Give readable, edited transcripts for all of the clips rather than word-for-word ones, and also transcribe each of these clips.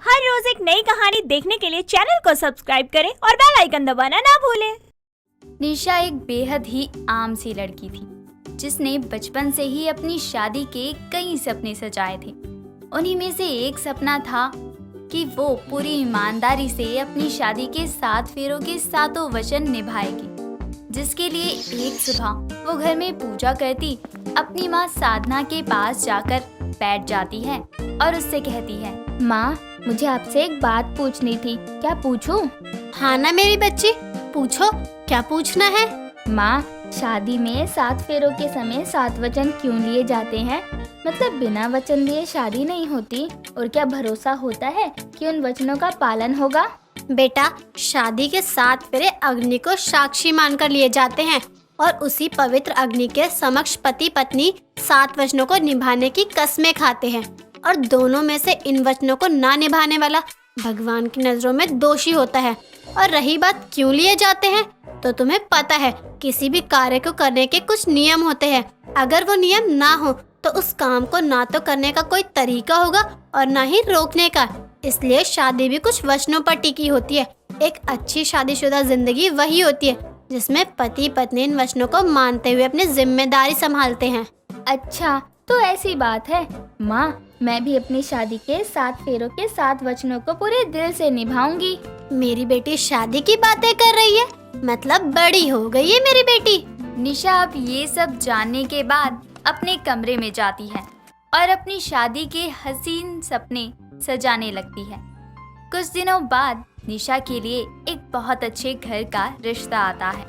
हर रोज एक नई कहानी देखने के लिए चैनल को सब्सक्राइब करें और बेल आइकन दबाना ना भूलें। निशा एक बेहद ही आम सी लड़की थी जिसने बचपन से ही अपनी शादी के कई सपने सजाए थे। उन्हीं में से एक सपना था कि वो पूरी ईमानदारी से अपनी शादी के 7 फेरों के 7 वचन निभाएगी, जिसके लिए एक सुबह वो घर में पूजा करती अपनी माँ साधना के पास जाकर बैठ जाती है और उससे कहती है, माँ, मुझे आपसे एक बात पूछनी थी, क्या पूछूं? हाँ ना मेरी बच्ची, पूछो, क्या पूछना है? माँ, शादी में 7 फेरों के समय 7 वचन क्यों लिए जाते हैं? मतलब बिना वचन लिए शादी नहीं होती। और क्या भरोसा होता है कि उन वचनों का पालन होगा? बेटा, शादी के 7 फेरे अग्नि को साक्षी मानकर लिए जाते हैं और उसी पवित्र अग्नि के समक्ष पति पत्नी 7 वचनों को निभाने की कस्में खाते हैं। और दोनों में से इन वचनों को ना निभाने वाला भगवान की नजरों में दोषी होता है। और रही बात क्यों लिए जाते हैं, तो तुम्हें पता है किसी भी कार्य को करने के कुछ नियम होते हैं। अगर वो नियम ना हो तो उस काम को ना तो करने का कोई तरीका होगा और ना ही रोकने का। इसलिए शादी भी कुछ वचनों पर टिकी होती है। एक अच्छी शादीशुदा जिंदगी वही होती है जिसमें पति पत्नी इन वचनों को मानते हुए अपनी जिम्मेदारी संभालते हैं। अच्छा, तो ऐसी बात है। माँ, मैं भी अपनी शादी के 7 फेरों के 7 वचनों को पूरे दिल से निभाऊंगी। मेरी बेटी शादी की बातें कर रही है, मतलब बड़ी हो गई है मेरी बेटी। निशा अब ये सब जानने के बाद अपने कमरे में जाती है और अपनी शादी के हसीन सपने सजाने लगती है। कुछ दिनों बाद निशा के लिए एक बहुत अच्छे घर का रिश्ता आता है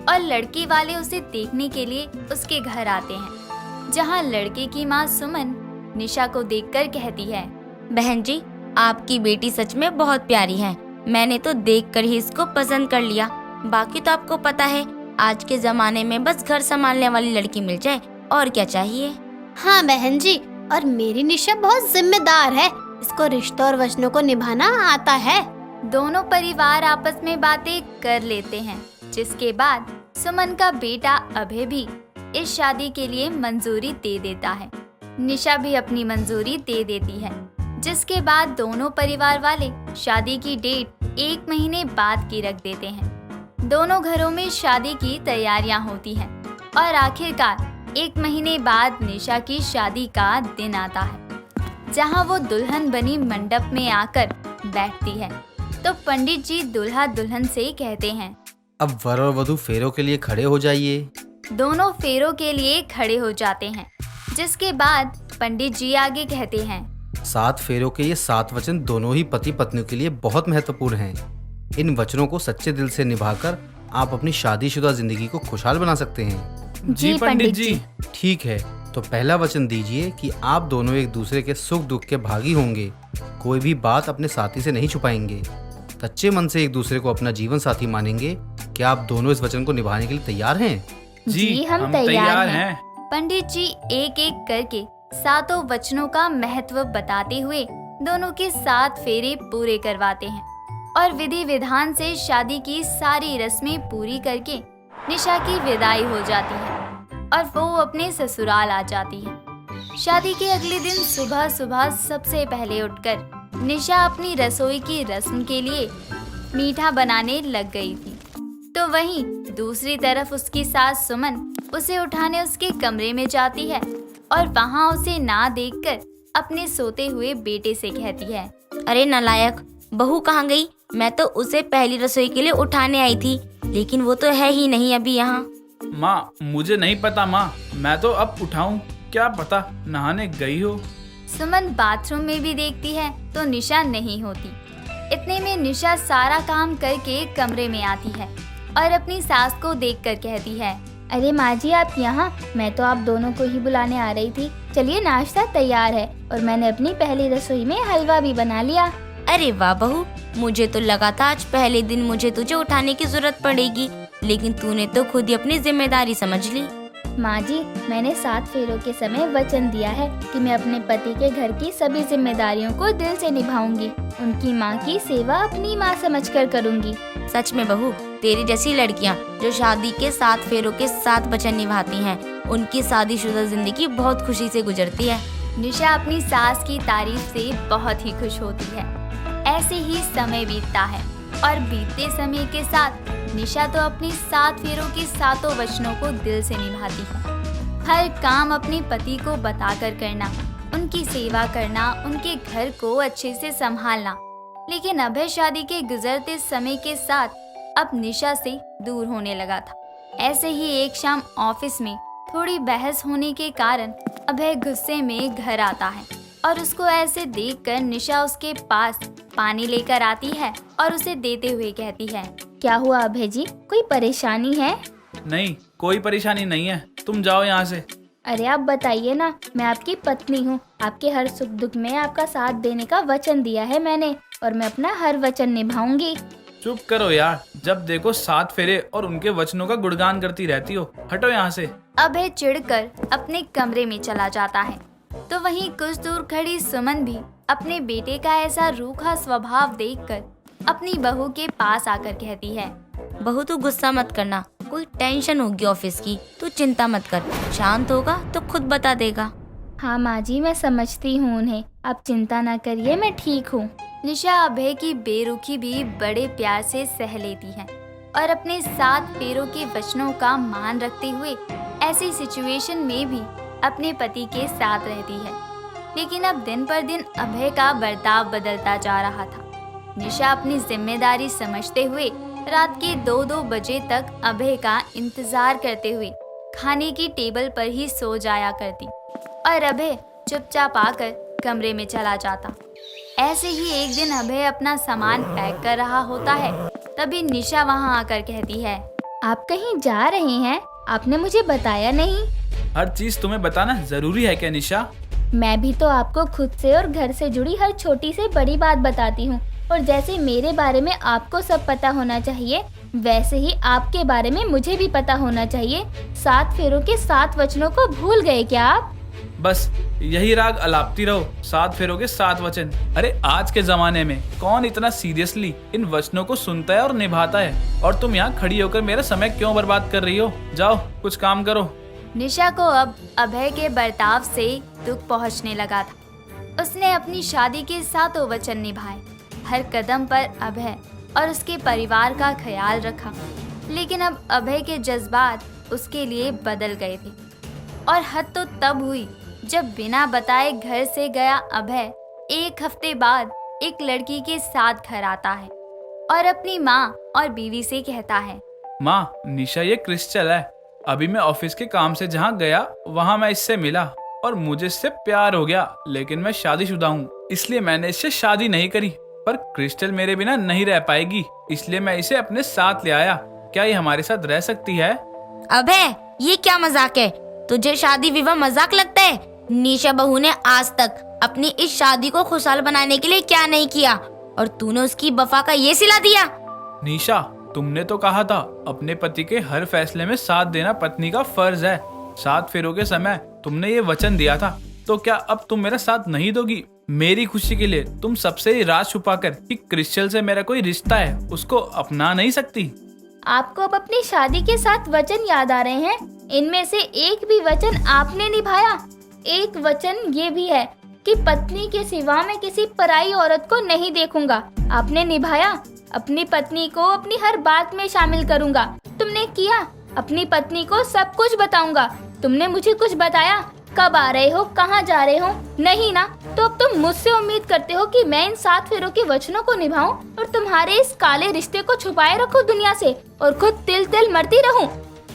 और लड़के वाले उसे देखने के लिए उसके घर आते हैं, जहां लड़के की मां सुमन निशा को देखकर कहती है, बहन जी, आपकी बेटी सच में बहुत प्यारी है। मैंने तो देखकर ही इसको पसंद कर लिया। बाकी तो आपको पता है, आज के जमाने में बस घर संभालने वाली लड़की मिल जाए और क्या चाहिए। हाँ बहन जी, और मेरी निशा बहुत जिम्मेदार है, इसको रिश्तों और वचनों को निभाना आता है। दोनों परिवार आपस में बातें कर लेते हैं, जिसके बाद सुमन का बेटा अभय भी इस शादी के लिए मंजूरी दे देता है। निशा भी अपनी मंजूरी दे देती है, जिसके बाद दोनों परिवार वाले शादी की डेट 1 महीने बाद की रख देते हैं। दोनों घरों में शादी की तैयारियां होती हैं और आखिरकार 1 महीने बाद निशा की शादी का दिन आता है, जहां वो दुल्हन बनी मंडप में आकर बैठती है। तो पंडित जी दूल्हा दुल्हन से कहते हैं, अब वर और वधू फेरों के लिए खड़े हो जाइए। दोनों फेरों के लिए खड़े हो जाते हैं, जिसके बाद पंडित जी आगे कहते हैं, 7 फेरों के ये 7 वचन दोनों ही पति पत्नियों के लिए बहुत महत्वपूर्ण हैं। इन वचनों को सच्चे दिल से निभाकर आप अपनी शादीशुदा जिंदगी को खुशहाल बना सकते हैं। जी पंडित जी। ठीक है, तो पहला वचन दीजिए कि आप दोनों एक दूसरे के सुख दुख के भागी होंगे, कोई भी बात अपने साथी से नहीं छुपाएंगे, सच्चे मन से एक दूसरे को अपना जीवन साथी मानेंगे। क्या आप दोनों इस वचन को निभाने के लिए तैयार हैं? जी, हम तैयार हैं। पंडित जी एक एक करके 7 वचनों का महत्व बताते हुए दोनों के 7 फेरे पूरे करवाते हैं और विधि विधान से शादी की सारी रस्में पूरी करके निशा की विदाई हो जाती है और वो अपने ससुराल आ जाती है। शादी के अगले दिन सुबह सुबह सबसे पहले उठकर निशा अपनी रसोई की रस्म के लिए मीठा बनाने लग गई थी। तो वहीं दूसरी तरफ उसकी सास सुमन उसे उठाने उसके कमरे में जाती है और वहाँ उसे ना देखकर अपने सोते हुए बेटे से कहती है, अरे नालायक, बहू कहाँ गई? मैं तो उसे पहली रसोई के लिए उठाने आई थी, लेकिन वो तो है ही नहीं अभी यहाँ। माँ, मुझे नहीं पता माँ, मैं तो अब उठाऊं, क्या पता नहाने गई हो। सुमन बाथरूम में भी देखती है तो निशा नहीं होती। इतने में निशा सारा काम करके कमरे में आती है और अपनी सास को देखकर कहती है, अरे माँ जी, आप यहाँ? मैं तो आप दोनों को ही बुलाने आ रही थी। चलिए, नाश्ता तैयार है और मैंने अपनी पहली रसोई में हलवा भी बना लिया। अरे वाह बहू, मुझे तो लगा था आज पहले दिन मुझे तुझे उठाने की जरूरत पड़ेगी, लेकिन तूने तो खुद ही अपनी जिम्मेदारी समझ ली। माँ जी, मैंने 7 फेरों के समय वचन दिया है कि मैं अपने पति के घर की सभी जिम्मेदारियों को दिल से निभाऊंगी। उनकी माँ की सेवा अपनी माँ समझकर करूंगी। सच में बहू, तेरी जैसी लड़कियाँ जो शादी के 7 फेरों के 7 वचन निभाती हैं, उनकी शादीशुदा जिंदगी बहुत खुशी से गुजरती है। निशा अपनी सास की तारीफ से बहुत ही खुश होती है ऐसे ही समय बीतता है और बीतते समय के साथ निशा तो अपनी 7 फेरों के 7 वचनों को दिल से निभाती है। हर काम अपने पति को बताकर करना, उनकी सेवा करना, उनके घर को अच्छे से संभालना। लेकिन अभय शादी के गुजरते समय के साथ अब निशा से दूर होने लगा था। ऐसे ही एक शाम ऑफिस में थोड़ी बहस होने के कारण अभय गुस्से में घर आता है और उसको ऐसे देखकर निशा उसके पास पानी लेकर आती है और उसे देते हुए कहती है, क्या हुआ अभय जी, कोई परेशानी है? नहीं, कोई परेशानी नहीं है, तुम जाओ यहाँ से। अरे आप बताइए ना, मैं आपकी पत्नी हूँ, आपके हर सुख दुख में आपका साथ देने का वचन दिया है मैंने और मैं अपना हर वचन निभाऊंगी। चुप करो यार, जब देखो 7 फेरे और उनके वचनों का गुणगान करती रहती हो, हटो यहाँ से। अभय चिढ़कर अपने कमरे में चला जाता है तो वहीं कुछ दूर खड़ी सुमन भी अपने बेटे का ऐसा रूखा स्वभाव देखकर अपनी बहू के पास आकर कहती है, बहू तू गुस्सा मत करना, कोई टेंशन होगी ऑफिस की, तू चिंता मत कर, शांत होगा तो खुद बता देगा। हाँ माँ जी, मैं समझती हूँ उन्हें, आप चिंता ना करिए, मैं ठीक हूँ। निशा अभय की बेरुखी भी बड़े प्यार से सह लेती है और अपने 7 फेरों के वचनों का मान रखते हुए ऐसी सिचुएशन में भी अपने पति के साथ रहती है। लेकिन अब दिन पर दिन अभय का बर्ताव बदलता जा रहा था। निशा अपनी जिम्मेदारी समझते हुए रात के 2-2 बजे तक अभय का इंतजार करते हुए खाने की टेबल पर ही सो जाया करती और अभय चुपचाप आकर कमरे में चला जाता। ऐसे ही एक दिन अभय अपना सामान पैक कर रहा होता है, तभी निशा वहां आकर कहती है, आप कहीं जा रहे हैं? आपने मुझे बताया नहीं। हर चीज तुम्हें बताना जरूरी है क्या निशा? मैं भी तो आपको खुद से और घर से जुड़ी हर छोटी से बड़ी बात बताती हूँ और जैसे मेरे बारे में आपको सब पता होना चाहिए, वैसे ही आपके बारे में मुझे भी पता होना चाहिए। 7 फेरों के 7 वचनों को भूल गए क्या आप? बस यही राग अलापती रहो, 7 फेरों के 7 वचन। अरे आज के जमाने में कौन इतना सीरियसली इन वचनों को सुनता है और निभाता है, और तुम यहाँ खड़ी होकर मेरा समय क्यों बर्बाद कर रही हो? जाओ कुछ काम करो। निशा को अब अभय के बर्ताव से दुख पहुंचने लगा था। उसने अपनी शादी के 7 वचन निभाए, हर कदम पर अभय और उसके परिवार का ख्याल रखा। लेकिन अब अभय के जज्बात उसके लिए बदल गए थे और हद तो तब हुई जब बिना बताए घर से गया अभय 1 हफ्ते बाद एक लड़की के साथ घर आता है और अपनी माँ और बीवी से कहता है, माँ, निशा ये क्रिस्टल है। अभी मैं ऑफिस के काम से जहाँ गया वहाँ मैं इससे मिला और मुझे इससे प्यार हो गया, लेकिन मैं शादीशुदा हूँ, इसलिए मैंने इससे शादी नहीं करी। पर क्रिस्टल मेरे बिना नहीं रह पाएगी, इसलिए मैं इसे अपने साथ ले आया। क्या ये हमारे साथ रह सकती है? अबे ये क्या मजाक है? तुझे शादी विवाह मजाक लगता है? निशा बहू ने आज तक अपनी इस शादी को खुशहाल बनाने के लिए क्या नहीं किया, और तूने उसकी वफा का ये सिला दिया। निशा, तुमने तो कहा था अपने पति के हर फैसले में साथ देना पत्नी का फर्ज है। 7 फेरों के समय तुमने ये वचन दिया था, तो क्या अब तुम मेरा साथ नहीं दोगी? मेरी खुशी के लिए तुम सबसे ये राज छुपाकर कि क्रिस्टल से मेरा कोई रिश्ता है उसको अपना नहीं सकती? आपको अब अपनी शादी के 7 वचन याद आ रहे हैं? इनमें से एक भी वचन आपने निभाया। एक वचन ये भी है कि पत्नी के सिवा मैं किसी पराई औरत को नहीं देखूंगा। आपने निभाया। अपनी पत्नी को अपनी हर बात में शामिल करूंगा। तुमने किया। अपनी पत्नी को सब कुछ बताऊंगा। तुमने मुझे कुछ बताया? कब आ रहे हो, कहाँ जा रहे हो? नहीं ना, तो अब तुम मुझसे उम्मीद करते हो कि मैं इन 7 फेरों के वचनों को निभाऊं और तुम्हारे इस काले रिश्ते को छुपाए रखूं दुनिया से और खुद तिल तिल मरती रहूं।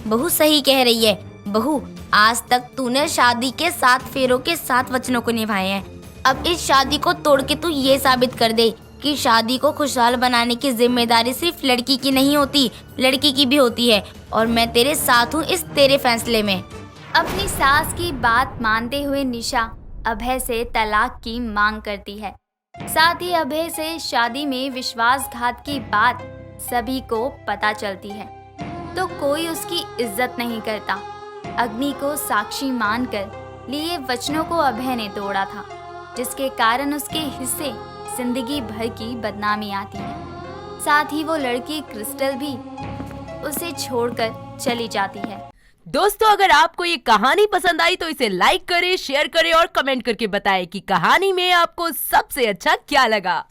बहू सही कह रही है। बहू, आज तक तूने शादी के 7 फेरों के 7 वचनों को निभाए हैं। अब इस शादी को तोड़ के तू ये साबित कर दे कि शादी को खुशहाल बनाने की जिम्मेदारी सिर्फ लड़की की नहीं होती, लड़की की भी होती है, और मैं तेरे साथ हूँ इस तेरे फैसले में। अपनी सास की बात मानते हुए निशा अभय से तलाक की मांग करती है। साथ ही अभय से शादी में विश्वासघात की बात सभी को पता चलती है, तो कोई उसकी इज्जत नहीं करता। अग्नि को साक्षी मानकर लिए वचनों को अभय ने तोड़ा था, जिसके कारण उसके हिस्से जिंदगी भर की बदनामी आती है। साथ ही वो लड़की क्रिस्टल भी उसे छोड़कर चली जाती है। दोस्तों, अगर आपको ये कहानी पसंद आई तो इसे लाइक करें, शेयर करें और कमेंट करके बताएं कि कहानी में आपको सबसे अच्छा क्या लगा।